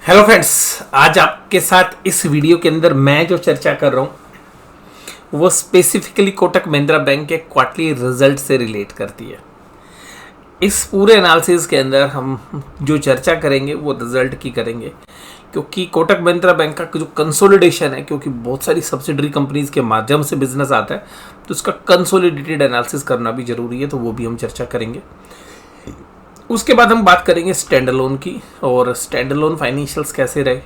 Hello friends, आज आपके साथ इस वीडियो के अंदर मैं जो चर्चा कर रहा हूँ वो स्पेसिफिकली कोटक महिंद्रा बैंक के क्वार्टरली रिजल्ट से रिलेट करती है। इस पूरे एनालिसिस के अंदर हम जो चर्चा करेंगे वो रिजल्ट की करेंगे, क्योंकि कोटक महिंद्रा बैंक का जो कंसोलिडेशन है, क्योंकि बहुत सारी सब्सिडरी कंपनीज के माध्यम से बिजनेस आता है तो उसका कंसोलिडेटेड एनालिसिस करना भी जरूरी है, तो वो भी हम चर्चा करेंगे। उसके बाद हम बात करेंगे स्टैंड अलोन की और स्टैंड अलोन फाइनेंशियल्स कैसे रहे।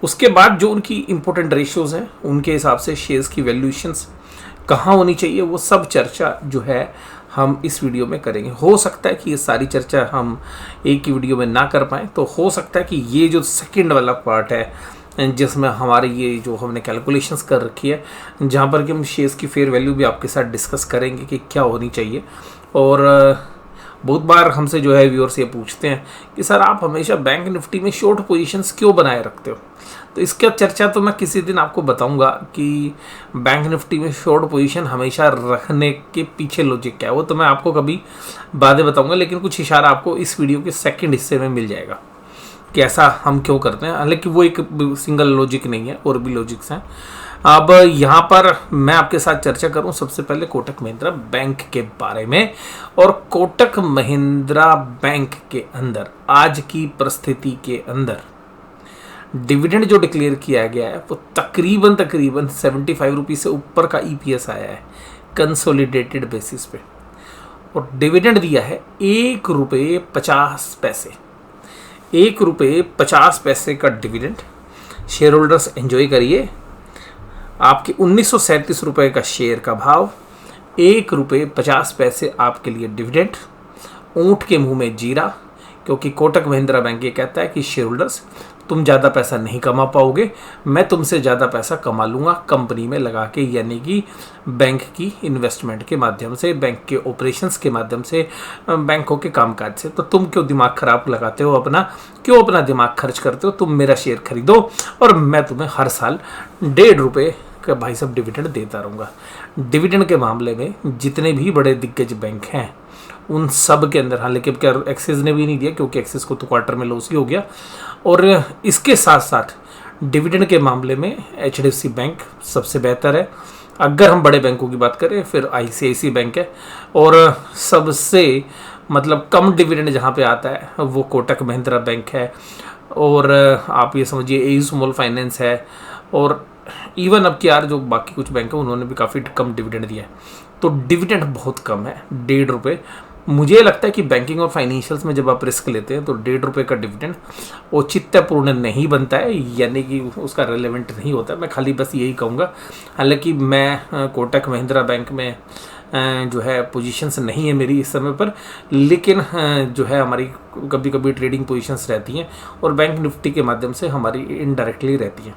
उसके बाद जो उनकी इंपॉर्टेंट रेशियोज हैं उनके हिसाब से शेयर्स की वैल्यूएशंस कहाँ होनी चाहिए, वो सब चर्चा जो है हम इस वीडियो में करेंगे। हो सकता है कि ये सारी चर्चा हम एक ही वीडियो में ना कर पाएँ, तो हो सकता है कि ये जो सेकंड वाला पार्ट है जिसमें हमारे ये जो हमने कैलकुलेशंस कर रखी है, जहाँ पर कि हम शेयर्स की फेयर वैल्यू भी आपके साथ डिस्कस करेंगे कि क्या होनी चाहिए। और बहुत बार हमसे जो है व्यूअर्स ये पूछते हैं कि सर आप हमेशा बैंक निफ्टी में शॉर्ट पोजीशंस क्यों बनाए रखते हो, तो इसका चर्चा तो मैं किसी दिन आपको बताऊंगा कि बैंक निफ्टी में शॉर्ट पोजीशन हमेशा रखने के पीछे लॉजिक क्या है, वो तो मैं आपको कभी बाद में बताऊंगा, लेकिन कुछ इशारा आपको इस वीडियो के सेकंड हिस्से में मिल जाएगा कि ऐसा हम क्यों करते हैं। हालांकि वो एक सिंगल लॉजिक नहीं है, और भी लॉजिक्स हैं। अब यहाँ पर मैं आपके साथ चर्चा करूँ सबसे पहले कोटक महिंद्रा बैंक के बारे में, और कोटक महिंद्रा बैंक के अंदर आज की परिस्थिति के अंदर डिविडेंड जो डिक्लेयर किया गया है वो तकरीबन 75 रुपये से ऊपर का ईपीएस आया है कंसोलिडेटेड बेसिस पे, और डिविडेंड दिया है 1 रुपये 50 पैसे। 1 रुपये 50 पैसे का डिविडेंड शेयर होल्डर्स एंजॉय करिए। आपके 1937 रुपये का शेयर का भाव, 1 रुपये 50 पैसे आपके लिए डिविडेंड। ऊंट के मुंह में जीरा, क्योंकि कोटक महिंद्रा बैंक ये कहता है कि शेयर होल्डर्स तुम ज़्यादा पैसा नहीं कमा पाओगे, मैं तुमसे ज़्यादा पैसा कमा लूँगा कंपनी में लगा के, यानी कि बैंक की इन्वेस्टमेंट के माध्यम से, बैंक के ऑपरेशंस के माध्यम से, बैंकों के कामकाज से। तो तुम क्यों दिमाग खराब लगाते हो अपना, क्यों अपना दिमाग खर्च करते हो, तुम मेरा शेयर खरीदो और मैं तुम्हें हर साल 1.5 रुपये का भाई साहब डिविडेंड देता रहूँगा। डिविडेंड के मामले में जितने भी बड़े दिग्गज बैंक हैं उन सब के अंदर, हालांकि क्या एक्सिस ने भी नहीं दिया क्योंकि एक्सिस को तो क्वार्टर में लॉस ही हो गया, और इसके साथ साथ डिविडेंड के मामले में एचडीएफसी बैंक सबसे बेहतर है। अगर हम बड़े बैंकों की बात करें फिर आईसीआईसी बैंक है, और सबसे मतलब कम डिविडेंड जहाँ पे आता है वो कोटक महिंद्रा बैंक है, और आप ये समझिए एयू स्मॉल फाइनेंस है, और इवन अब क्या यार जो बाकी कुछ बैंक है उन्होंने भी काफ़ी कम डिविडेंड दिया है। तो डिविडेंड बहुत कम है, 1.5 रुपये। मुझे लगता है कि बैंकिंग और फाइनेंशियल्स में जब आप रिस्क लेते हैं तो 1.5 रुपये का डिविडेंड औचित्यपूर्ण नहीं बनता है, यानी कि उसका रेलेवेंट नहीं होता। मैं खाली बस यही कहूँगा। हालांकि मैं कोटक महिंद्रा बैंक में जो है पोजीशंस नहीं है मेरी इस समय पर, लेकिन जो है हमारी कभी कभी ट्रेडिंग पोजीशंस रहती हैं और बैंक निफ्टी के माध्यम से हमारी इनडायरेक्टली रहती हैं।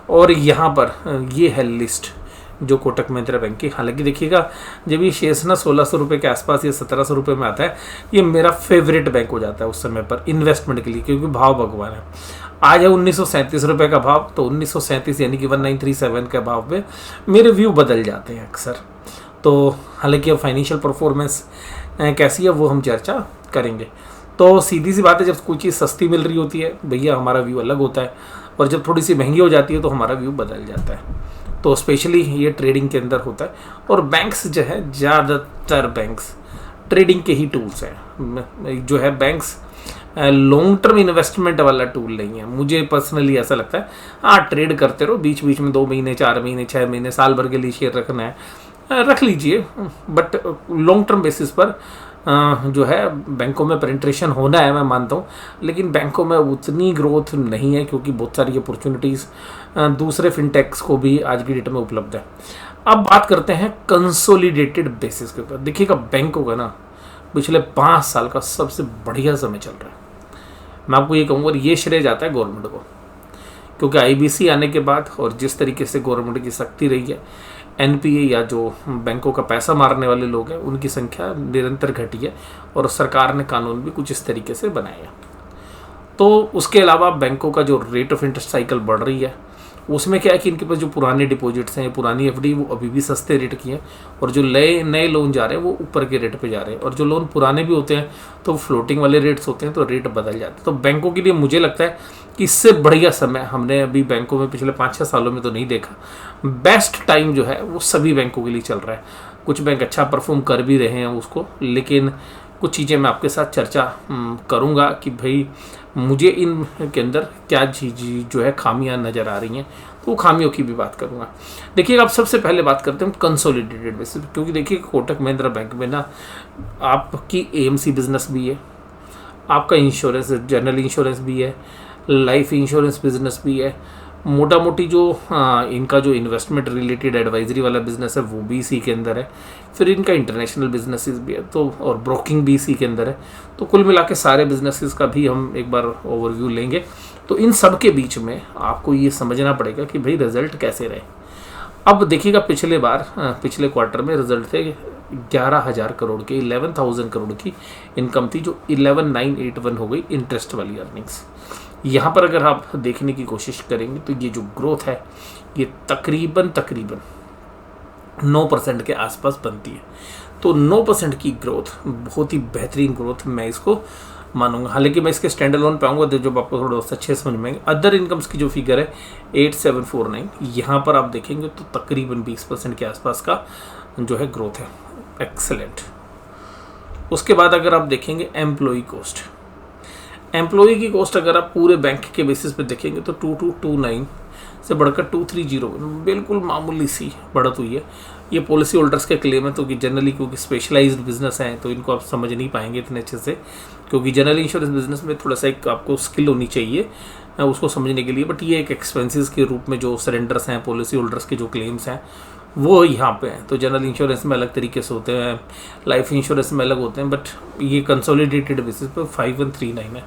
और यहाँ पर ये है लिस्ट जो कोटक महिंद्रा बैंक की। हालांकि देखिएगा जब ये शेयर्स ना 1600 रुपये के आसपास या 1700 रुपये में आता है, ये मेरा फेवरेट बैंक हो जाता है उस समय पर इन्वेस्टमेंट के लिए, क्योंकि भाव भगवान है। आज है 1937 रुपये का भाव, तो 1937 यानी कि 1937 के भाव पे मेरे व्यू बदल जाते हैं अक्सर। तो हालांकि अब फाइनेंशियल परफॉर्मेंस कैसी है वो हम चर्चा करेंगे। तो सीधी सी बात है, जब कोई चीज़ सस्ती मिल रही होती है भैया हमारा व्यू अलग होता है, और जब थोड़ी सी महंगी हो जाती है तो हमारा व्यू बदल जाता है। तो स्पेशली ये ट्रेडिंग के अंदर होता है, और बैंक्स जो है ज़्यादातर बैंक्स ट्रेडिंग के ही टूल्स हैं। जो है बैंक्स लॉन्ग टर्म इन्वेस्टमेंट वाला टूल नहीं है। मुझे पर्सनली ऐसा लगता है हाँ ट्रेड करते रहो, बीच बीच में 2 महीने 4 महीने 6 महीने साल भर के लिए शेयर रखना है रख लीजिए, बट लॉन्ग टर्म बेसिस पर जो है बैंकों में पेनिट्रेशन होना है, मैं मानता हूँ, लेकिन बैंकों में उतनी ग्रोथ नहीं है क्योंकि बहुत सारी अपॉर्चुनिटीज़ दूसरे फिनटेक्स को भी आज की डेट में उपलब्ध है। अब बात करते हैं कंसोलिडेटेड बेसिस के ऊपर। देखिएगा बैंकों का ना पिछले 5 साल का सबसे बढ़िया समय चल रहा है। मैं आपको ये कहूँगा, और ये श्रेय जाता है गवर्नमेंट को, क्योंकि आईबीसी आने के बाद और जिस तरीके से गवर्नमेंट की सख्ती रही है, एनपीए या जो बैंकों का पैसा मारने वाले लोग हैं उनकी संख्या निरंतर घटी है, और सरकार ने कानून भी कुछ इस तरीके से बनाए हैं। तो उसके अलावा बैंकों का जो रेट ऑफ इंटरेस्ट साइकिल बढ़ रही है उसमें क्या है कि इनके पास जो पुराने डिपॉजिट्स हैं, पुरानी एफडी, वो अभी भी सस्ते रेट की हैं, और जो नए नए लोन जा रहे हैं वो ऊपर के रेट पे जा रहे हैं, और जो लोन पुराने भी होते हैं तो फ्लोटिंग वाले रेट्स होते हैं, तो रेट बदल जाते हैं। तो बैंकों के लिए मुझे लगता है कि इससे बढ़िया समय हमने अभी बैंकों में पिछले 5-6 सालों में तो नहीं देखा। बेस्ट टाइम जो है वो सभी बैंकों के लिए चल रहा है। कुछ बैंक अच्छा परफॉर्म कर भी रहे हैं उसको, लेकिन कुछ चीज़ें मैं आपके साथ चर्चा करूँगा कि भाई मुझे इन के अंदर क्या चीज़ जो है खामियां नज़र आ रही हैं, तो वो खामियों की भी बात करूँगा। देखिए, अब सबसे पहले बात करते हैं कंसोलिडेटेड बेसिस, क्योंकि देखिए कोटक महिंद्रा बैंक में ना आपकी एएमसी बिजनेस भी है, आपका इंश्योरेंस, जनरल इंश्योरेंस भी है, लाइफ इंश्योरेंस बिजनेस भी है, मोटा मोटी जो इनका जो इन्वेस्टमेंट रिलेटेड एडवाइजरी वाला बिजनेस है वो भी इसी के अंदर है, फिर इनका इंटरनेशनल बिजनेसेस भी है, तो और ब्रोकिंग भी इसी के अंदर है। तो कुल मिला के सारे बिजनेसेस का भी हम एक बार ओवरव्यू लेंगे। तो इन सब के बीच में आपको ये समझना पड़ेगा कि भाई रिजल्ट कैसे रहे। अब देखिएगा, पिछले क्वार्टर में रिजल्ट थे 11,000 करोड़ के, 11,000 करोड़ की इनकम थी, जो 11,981 हो गई इंटरेस्ट वाली अर्निंग्स। यहाँ पर अगर आप देखने की कोशिश करेंगे तो ये जो ग्रोथ है ये तकरीबन 9% के आसपास बनती है। तो 9% की ग्रोथ बहुत ही बेहतरीन ग्रोथ मैं इसको मानूंगा। हालांकि मैं इसके स्टैंड अलोन पे आऊँगा तो जब आपको थोड़ा सा अच्छे समझ में आएंगे। अदर इनकम्स की जो फिगर है 8749, यहाँ पर आप देखेंगे तो तकरीबन 20% के आसपास का जो है ग्रोथ है। एक्सेलेंट। उसके बाद अगर आप देखेंगे एम्प्लॉई की कॉस्ट अगर आप पूरे बैंक के बेसिस पे देखेंगे तो 2229 से बढ़कर 230, बिल्कुल मामूली सी बढ़त हुई है। ये पॉलिसी होल्डर्स के क्लेम है, तो कि जनरली क्योंकि स्पेशलाइज्ड बिजनेस है तो इनको आप समझ नहीं पाएंगे इतने अच्छे से, क्योंकि जनरल इंश्योरेंस बिजनेस में थोड़ा सा एक आपको स्किल होनी चाहिए उसको समझने के लिए। बट ये एक एक्सपेंसेस के रूप में जो सरेंडर्स हैं, पॉलिसी होल्डर्स के जो क्लेम्स हैं वो यहाँ पे हैं। तो जनरल इंश्योरेंस में अलग तरीके से होते हैं, लाइफ इंश्योरेंस में अलग होते हैं, बट ये कंसोलिडेटेड बेसिस पे 5139 है।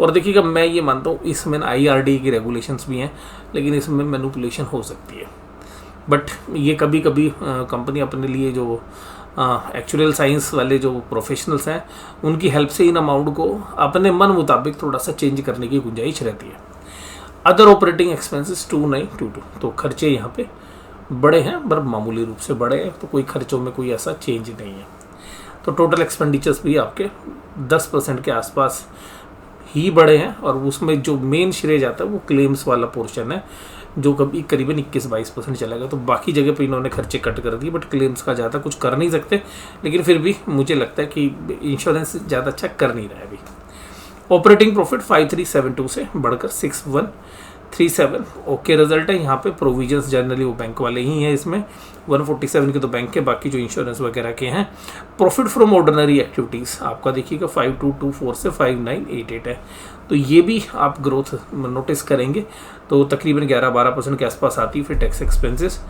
और देखिएगा, मैं ये मानता हूँ इसमें IRDA की रेगुलेशंस भी हैं, लेकिन इसमें मैनिपुलेशन हो सकती है। बट ये कभी कभी कंपनी अपने लिए जो एक्चुअल साइंस वाले जो प्रोफेशनल्स हैं उनकी हेल्प से इन अमाउंट को अपने मन मुताबिक थोड़ा सा चेंज करने की गुंजाइश रहती है। अदर ऑपरेटिंग एक्सपेंसेस 2922, तो खर्चे यहाँ पे बड़े हैं, पर मामूली रूप से बड़े हैं, तो कोई खर्चों में कोई ऐसा चेंज नहीं है। तो टोटल एक्सपेंडिचर्स भी आपके 10% के आसपास ही बड़े हैं, और उसमें जो मेन श्रेय जाता है वो क्लेम्स वाला पोर्शन है, जो कभी करीबन 21-22% चलेगा। तो बाकी जगह पे इन्होंने खर्चे कट कर दिए, बट क्लेम्स का ज़्यादा कुछ कर नहीं सकते। लेकिन फिर भी मुझे लगता है कि इंश्योरेंस ज़्यादा अच्छा कर नहीं रहा है अभी। ऑपरेटिंग प्रॉफिट 5372 से बढ़कर 6137, ओके रिजल्ट है। यहाँ पे प्रोविजंस जनरली वो बैंक वाले ही हैं, इसमें 147 के तो बैंक के, बाकी जो इंश्योरेंस वगैरह के हैं। प्रॉफिट फ्रॉम ऑर्डिनरी एक्टिविटीज़ आपका देखिएगा 5224 से 5988 है। तो ये भी आप ग्रोथ नोटिस करेंगे तो तकरीबन 11-12% के आसपास आती है। फिर टैक्स एक्सपेंसेस,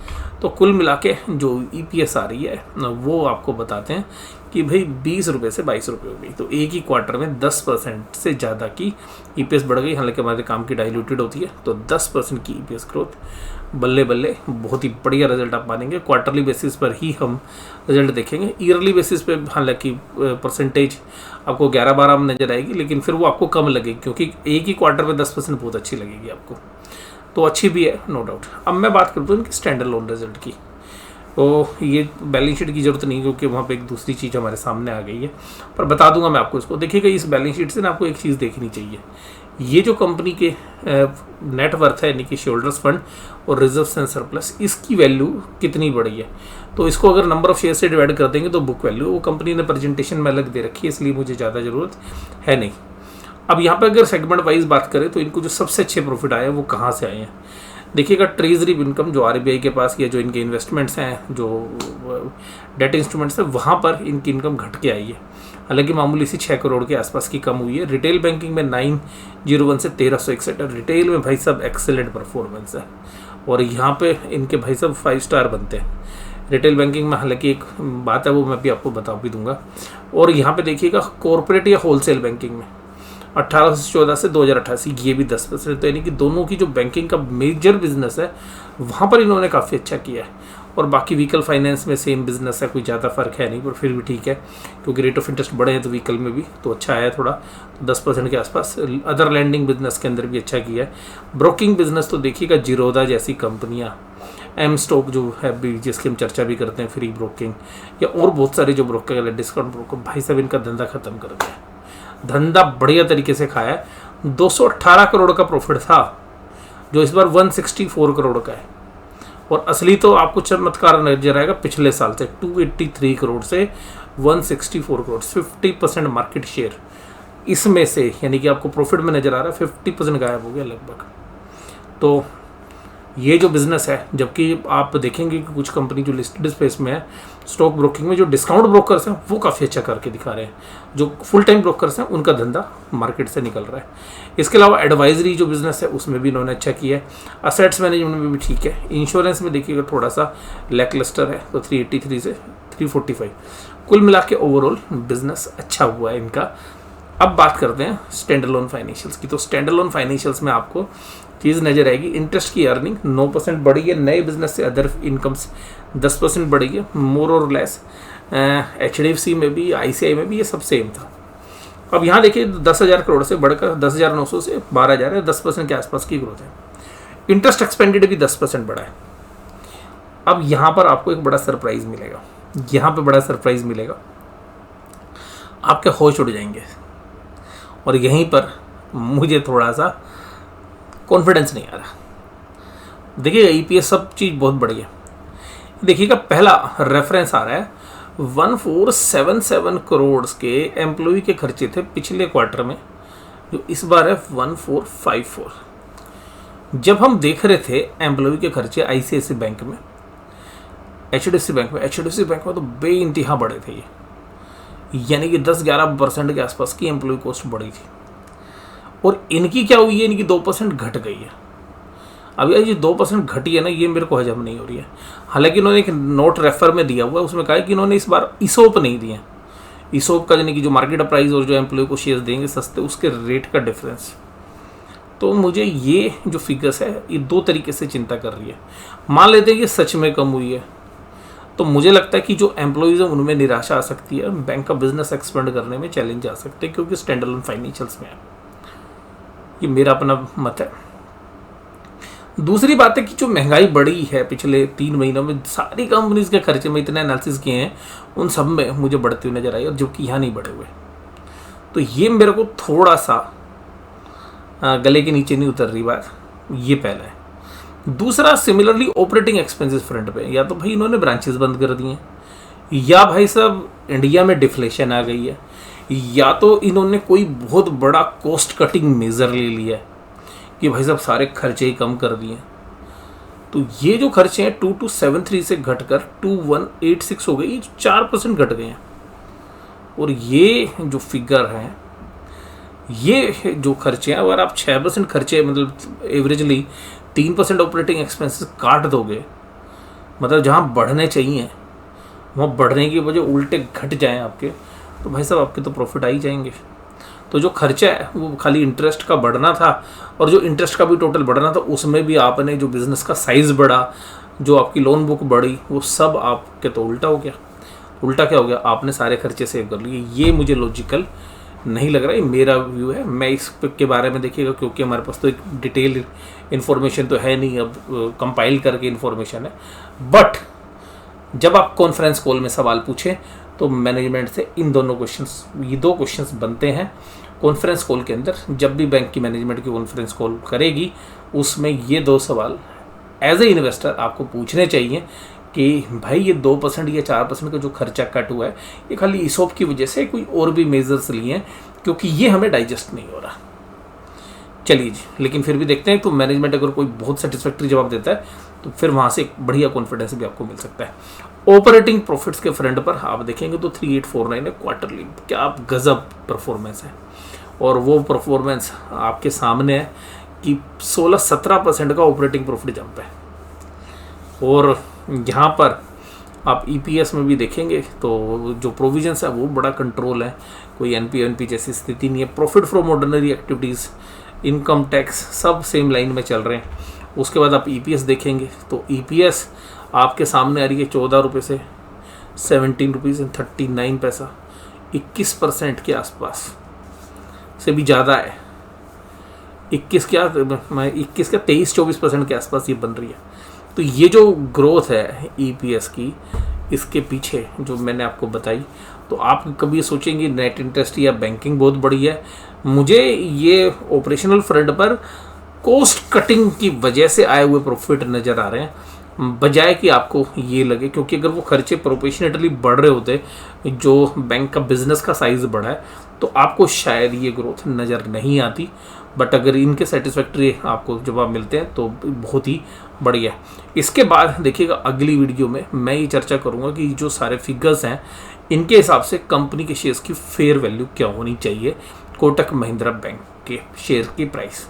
तो कुल मिला के जो EPS आ रही है वो आपको बताते हैं कि भाई 20 रुपये से 22 रुपये हो गई। तो एक ही क्वार्टर में 10% से ज़्यादा की EPS बढ़ गई। हालांकि हमारे काम की डाइल्यूटेड होती है, तो 10% की EPS ग्रोथ, बल्ले बल्ले, बहुत ही बढ़िया रिजल्ट आप मानेंगे। क्वार्टरली बेसिस पर ही हम रिजल्ट देखेंगे, ईयरली बेसिस पे हालांकि परसेंटेज आपको 11-12 में नजर आएगी, लेकिन फिर वो आपको कम लगेगी, क्योंकि एक ही क्वार्टर में 10% बहुत अच्छी लगेगी आपको, तो अच्छी भी है नो डाउट। अब मैं बात करता हूँ इनके स्टैंड अलोन रिजल्ट की। तो ये बैलेंस शीट की जरूरत नहीं, क्योंकि वहाँ पे एक दूसरी चीज़ हमारे सामने आ गई है, पर बता दूंगा मैं आपको इसको। देखिएगा, इस बैलेंस शीट से ना आपको एक चीज़ देखनी चाहिए, ये जो कंपनी के नेटवर्थ है, यानी कि शेयरहोल्डर्स फंड और रिजर्व्स एंड सरप्लस, इसकी वैल्यू कितनी बढ़ी है। तो इसको अगर नंबर ऑफ शेयर से डिवाइड कर देंगे तो बुक वैल्यू, वो कंपनी ने प्रेजेंटेशन में अलग दे रखी है, इसलिए मुझे ज़्यादा ज़रूरत है नहीं। अब यहाँ पर अगर सेगमेंट वाइज बात करें तो इनको जो सबसे अच्छे प्रॉफिट आए हैं वो कहाँ से आए हैं। देखिएगा, ट्रेजरी इनकम जो RBI के पास, या जो इनके इन्वेस्टमेंट्स हैं, जो डेट इंस्ट्रूमेंट्स हैं, वहाँ पर इनकी इनकम घट के आई है। हालांकि मामूली सी 6 करोड़ के आसपास की कम हुई है। रिटेल बैंकिंग में 901 से 1361, रिटेल में भाई साहब एक्सेलेंट परफॉर्मेंस है, और यहाँ पे इनके भाई साहब 5 स्टार बनते हैं रिटेल बैंकिंग में। हालांकि एक बात है वो मैं भी आपको बता भी दूंगा। और यहाँ पे देखिएगा, कॉर्पोरेट या होलसेल बैंकिंग में 1814 से 2088, ये भी 10%। तो यानी कि दोनों की जो बैंकिंग का मेजर बिजनेस है वहाँ पर इन्होंने काफ़ी अच्छा किया है। और बाकी व्हीकल फाइनेंस में सेम बिजनेस है, कोई ज़्यादा फ़र्क है नहीं, पर फिर भी ठीक है क्योंकि रेट ऑफ इंटरेस्ट बढ़े हैं तो व्हीकल में भी तो अच्छा आया थोड़ा, तो 10% के आसपास। अदर लैंडिंग बिजनेस के अंदर भी अच्छा किया है। ब्रोकिंग बिजनेस तो देखिएगा, जीरोधा जैसी कंपनियाँ, एम स्टॉक जो है भी जिसकी हम चर्चा भी करते हैं, फ्री ब्रोकिंग, या और बहुत सारे जो ब्रोकर है, डिस्काउंट ब्रोकर, भाई साहब इनका धंधा ख़त्म कर दिया, धंधा बढ़िया तरीके से खाया है। 218 करोड़ का प्रॉफिट था जो इस बार 164 करोड़ का है, और असली तो आपको चमत्कार नजर आएगा पिछले साल से 283 करोड़ से 164 करोड़, 50% मार्केट शेयर इसमें से, यानी कि आपको प्रॉफिट में नजर आ रहा है 50% गायब हो गया लगभग। तो ये जो बिज़नेस है, जबकि आप देखेंगे कि कुछ कंपनी जो लिस्टेड स्पेस में है स्टॉक ब्रोकिंग में, जो डिस्काउंट ब्रोकर्स हैं वो काफ़ी अच्छा करके दिखा रहे हैं, जो फुल टाइम ब्रोकर्स हैं उनका धंधा मार्केट से निकल रहा है। इसके अलावा एडवाइजरी जो बिज़नेस है उसमें भी इन्होंने अच्छा किया है, असेट्स मैनेजमेंट में भी ठीक है, इंश्योरेंस में देखिएगा थोड़ा सा लैकलस्टर है, तो 383 से 345, कुल मिला के ओवरऑल बिजनेस अच्छा हुआ है इनका। अब बात करते हैं स्टैंड अलोन फाइनेंशियल्स की। तो स्टैंड अलोन फाइनेंशियल्स में आपको चीज़ नज़र आएगी, इंटरेस्ट की अर्निंग 9% बढ़ी है, नए बिजनेस से अदर इनकम्स 10% बढ़ी है, मोर और लेस। HDFC में भी, ICI में भी ये सब सेम था। अब यहाँ देखिए 10,000 करोड़ से बढ़कर 10,900 से 12,000 है, 10% के आसपास की ग्रोथ है। इंटरेस्ट एक्सपेंडेड भी 10% बढ़ा है। अब यहाँ पर आपको एक बड़ा सरप्राइज मिलेगा, यहाँ पे बड़ा सरप्राइज मिलेगा, आपके होश उड़ जाएंगे, और यहीं पर मुझे थोड़ा सा कॉन्फिडेंस नहीं आ रहा। देखिएगा EPS सब चीज़ बहुत बढ़िया, देखिएगा पहला रेफरेंस आ रहा है 1477 करोड़ के एम्प्लॉय के खर्चे थे पिछले क्वार्टर में, जो इस बार है 1454। जब हम देख रहे थे एम्प्लॉय के खर्चे ICICI बैंक में, HDFC बैंक में तो बेइंतहा बढ़े थे ये, यानी कि 10-11% के आसपास की एम्प्लॉय कॉस्ट बढ़ी थी, और इनकी क्या हुई है, इनकी 2% घट गई है। अब ये 2% घटी है ना, ये मेरे को हजम नहीं हो रही है। हालांकि इन्होंने एक नोट रेफर में दिया हुआ है, उसमें कहा है कि इन्होंने इस बार ईसोप नहीं दिए, ईसोप का यानी कि जो मार्केट प्राइस और जो एम्प्लॉय को शेयर देंगे सस्ते, उसके रेट का डिफरेंस। तो मुझे ये जो फिगर्स है ये दो तरीके से चिंता कर रही है। मान लेते हैं कि सच में कम हुई है, तो मुझे लगता है कि जो एम्प्लॉयज़ हैं उनमें निराशा आ सकती है, बैंक का बिजनेस एक्सपेंड करने में चैलेंज आ सकते हैं, क्योंकि स्टैंड अलोन फाइनेंशियल्स में है। ये मेरा अपना मत है। दूसरी बात है कि जो महंगाई बढ़ी है पिछले 3 महीनों में, सारी कंपनीज के खर्चे में इतने एनालिसिस किए हैं, उन सब में मुझे बढ़ती हुई नजर आई, और जबकि यहाँ नहीं बढ़े हुए। तो ये मेरे को थोड़ा सा गले के नीचे नहीं उतर रही बात, ये पहला है। दूसरा, सिमिलरली ऑपरेटिंग एक्सपेंसेस फ्रंट पे, या तो भाई इन्होंने ब्रांचेस बंद कर दिए, या भाई साहब इंडिया में डिफ्लेशन आ गई है, या तो इन्होंने कोई बहुत बड़ा कॉस्ट कटिंग मेजर ले लिया है कि भाई साहब सारे खर्चे ही कम कर दिए। तो ये जो खर्चे हैं 2273 से घटकर 2186 हो गए, ये 4% घट गए हैं। और ये जो फिगर है, ये जो खर्चे हैं, अगर आप 6% खर्चे मतलब एवरेजली 3% ऑपरेटिंग एक्सपेंसेस काट दोगे, मतलब जहाँ बढ़ने चाहिए वहाँ बढ़ने की वजह उल्टे घट जाएं आपके, तो भाई साहब आपके तो प्रॉफिट आ ही जाएंगे। तो जो खर्चा है वो खाली इंटरेस्ट का बढ़ना था, और जो इंटरेस्ट का भी टोटल बढ़ना था, उसमें भी आपने जो बिज़नेस का साइज़ बढ़ा, जो आपकी लोन बुक बढ़ी, वो सब आपके तो उल्टा हो गया। उल्टा क्या हो गया, आपने सारे खर्चे सेव कर लिए। ये मुझे लॉजिकल नहीं लग रहा है, मेरा व्यू है। मैं इस के बारे में देखिएगा, क्योंकि हमारे पास तो एक डिटेल इन्फॉर्मेशन तो है नहीं, अब कंपाइल करके इन्फॉर्मेशन है। बट जब आप कॉन्फ्रेंस कॉल में सवाल पूछें तो मैनेजमेंट से इन दोनों क्वेश्चंस, ये 2 क्वेश्चंस बनते हैं कॉन्फ्रेंस कॉल के अंदर। जब भी बैंक की मैनेजमेंट की कॉन्फ्रेंस कॉल करेगी, उसमें ये 2 सवाल एज ए इन्वेस्टर आपको पूछने चाहिए कि भाई ये 2% या 4% का जो खर्चा कट हुआ है, ये खाली ईसोप की वजह से, कोई और भी मेजर्स लिए हैं, क्योंकि ये हमें डाइजेस्ट नहीं हो रहा। चलिए जी, लेकिन फिर भी देखते हैं। तो मैनेजमेंट अगर कोई बहुत सेटिस्फैक्ट्री जवाब देता है तो फिर वहाँ से एक बढ़िया कॉन्फिडेंस भी आपको मिल सकता है। ऑपरेटिंग प्रॉफिट्स के फ्रंट पर आप देखेंगे तो 3849 है क्वार्टरली, क्या गजब परफॉर्मेंस है। और वो परफॉर्मेंस आपके सामने है कि 16-17% का ऑपरेटिंग प्रॉफिट जंप है। और यहाँ पर आप EPS में भी देखेंगे तो जो प्रोविजंस है वो बड़ा कंट्रोल है, कोई NP जैसी स्थिति नहीं है। Profit from ordinary activities, income tax सब सेम लाइन में चल रहे हैं। उसके बाद आप EPS देखेंगे तो EPS आपके सामने आ रही है 14 रुपये से 17 रुपीज़ 39 पैसा, 21% के आसपास से भी ज़्यादा है। 21 क्या, मैं 21 का 23-24% के आसपास ये बन रही है। तो ये जो ग्रोथ है EPS की, इसके पीछे जो मैंने आपको बताई, तो आप कभी सोचेंगे नेट इंटरेस्ट या बैंकिंग बहुत बड़ी है। मुझे ये ऑपरेशनल फ्रंट पर कॉस्ट कटिंग की वजह से आए हुए प्रॉफिट नज़र आ रहे हैं, बजाय कि आपको ये लगे, क्योंकि अगर वो खर्चे प्रोपोर्शनेटली बढ़ रहे होते, जो बैंक का बिजनेस का साइज़ बढ़ा है, तो आपको शायद ये ग्रोथ नज़र नहीं आती। बट अगर इनके सेटिस्फैक्ट्री आपको जवाब मिलते हैं तो बहुत ही बढ़िया है। इसके बाद देखिएगा अगली वीडियो में मैं ये चर्चा करूँगा कि जो सारे फिगर्स हैं इनके हिसाब से कंपनी के शेयर्स की फेयर वैल्यू क्या होनी चाहिए, कोटक महिंद्रा बैंक के शेयर की प्राइस,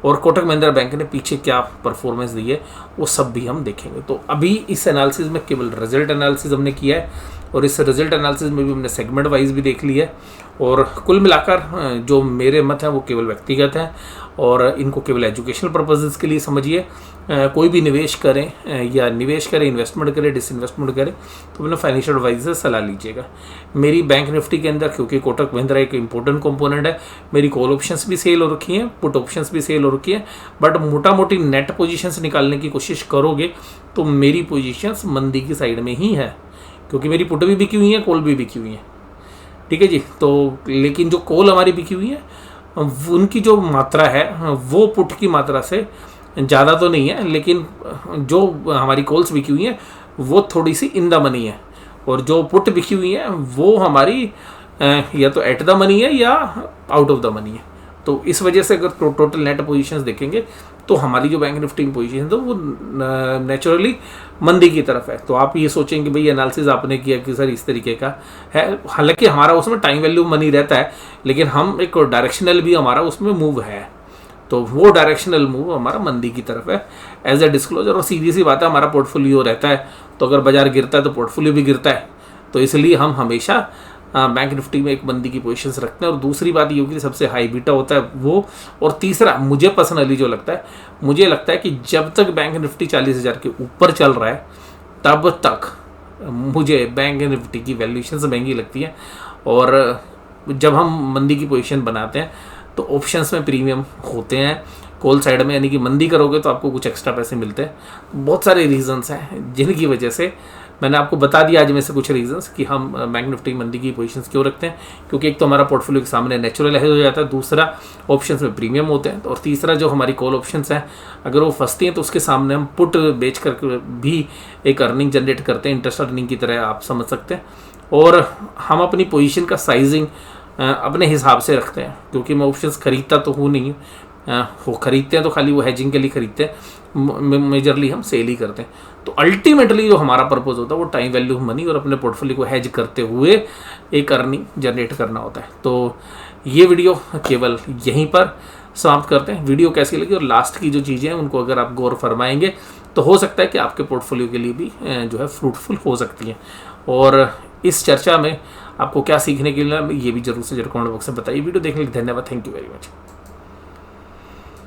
और कोटक महिंद्रा बैंक ने पीछे क्या परफॉर्मेंस दी है, वो सब भी हम देखेंगे। तो अभी इस एनालिसिस में केवल रिजल्ट एनालिसिस हमने किया है, और इस रिजल्ट एनालिसिस में भी हमने सेगमेंट वाइज भी देख लिया है। और कुल मिलाकर जो मेरे मत हैं वो केवल व्यक्तिगत हैं, और इनको केवल एजुकेशनल पर्पसेस के लिए समझिए। कोई भी निवेश करें या निवेश करें, इन्वेस्टमेंट करें, डिसइन्वेस्टमेंट करें, तो अपने फाइनेंशियल एडवाइजर से सलाह लीजिएगा। मेरी बैंक निफ्टी के अंदर, क्योंकि कोटक महिंद्रा एक इंपॉर्टेंट कंपोनेंट है, मेरी कॉल ऑप्शंस भी सेल हो रखी हैं, पुट ऑप्शंस भी सेल हो रखी है। बट मोटा मोटी नेट पोजीशंस निकालने की कोशिश करोगे तो मेरी पोजीशंस मंदी की साइड में ही है, क्योंकि मेरी पुट भी बिकी हुई है, कॉल भी बिकी हुई है। ठीक है जी। तो लेकिन जो कॉल हमारी बिकी हुई है उनकी जो मात्रा है वो पुट की मात्रा से ज़्यादा तो नहीं है, लेकिन जो हमारी कॉल्स बिकी हुई हैं वो थोड़ी सी इन द मनी है, और जो पुट बिकी हुई है वो हमारी या तो एट द मनी है या आउट ऑफ द मनी है। तो इस वजह से अगर टोटल नेट पोजीशंस देखेंगे तो हमारी जो बैंक निफ्टी पोजीशन है वो नेचुरली मंदी की तरफ है। तो आप ये सोचेंगे भाई एनालिसिस आपने किया कि सर इस तरीके का है, हालांकि हमारा उसमें टाइम वैल्यू मनी रहता है, लेकिन हम एक डायरेक्शनल भी हमारा उसमें मूव है, तो वो डायरेक्शनल मूव हमारा मंदी की तरफ है एज ए डिस्क्लोजर। और सीधी सी बात है, हमारा पोर्टफोलियो रहता है, तो अगर बाजार गिरता है तो पोर्टफोलियो भी गिरता है, तो इसलिए हम हमेशा बैंक निफ्टी में एक मंदी की पोजीशंस रखते हैं। और दूसरी बात ये होगी कि सबसे हाई बीटा होता है वो, और तीसरा मुझे पर्सनली जो लगता है, मुझे लगता है कि जब तक बैंक निफ्टी 40,000 के ऊपर चल रहा है तब तक मुझे बैंक निफ्टी की वैल्यूएशंस महंगी लगती है। और जब हम मंदी की पोजीशन बनाते हैं तो ऑप्शंस में प्रीमियम होते हैं कॉल साइड में, यानी कि मंदी करोगे तो आपको कुछ एक्स्ट्रा पैसे मिलते हैं। बहुत सारे रीजंस हैं जिनकी वजह से मैंने आपको बता दिया आज में से कुछ रीजंस कि हम बैंक निफ्टी मंदी की पोजीशंस क्यों रखते हैं, क्योंकि एक तो हमारा पोर्टफोलियो के सामने नेचुरल हेज हो जाता है, दूसरा ऑप्शंस में प्रीमियम होते हैं, और तीसरा जो हमारी कॉल ऑप्शंस हैं अगर वो फंसती हैं तो उसके सामने हम पुट बेच कर भी एक अर्निंग जनरेट करते हैं, इंटरेस्ट अर्निंग की तरह आप समझ सकते हैं। और हम अपनी पोजीशन का साइजिंग अपने हिसाब से रखते हैं, क्योंकि मैं ऑप्शंस खरीदता तो हूँ नहीं, वो खरीदते हैं तो खाली वो हेजिंग के लिए खरीदते हैं, मेजरली हम सेल ही करते हैं। तो अल्टीमेटली जो हमारा पर्पस होता है वो टाइम वैल्यू मनी और अपने पोर्टफोलियो को हेज करते हुए एक अर्निंग जनरेट करना होता है। तो ये वीडियो केवल यहीं पर समाप्त करते हैं। वीडियो कैसी लगी और लास्ट की जो चीज़ें हैं उनको अगर आप गौर फरमाएंगे तो हो सकता है कि आपके पोर्टफोलियो के लिए भी जो है फ्रूटफुल हो सकती हैं। और इस चर्चा में आपको क्या सीखने के लिए ये भी जरूर से कमेंट बॉक्स में बताइए। वीडियो देखने के लिए धन्यवाद। Thank you very much.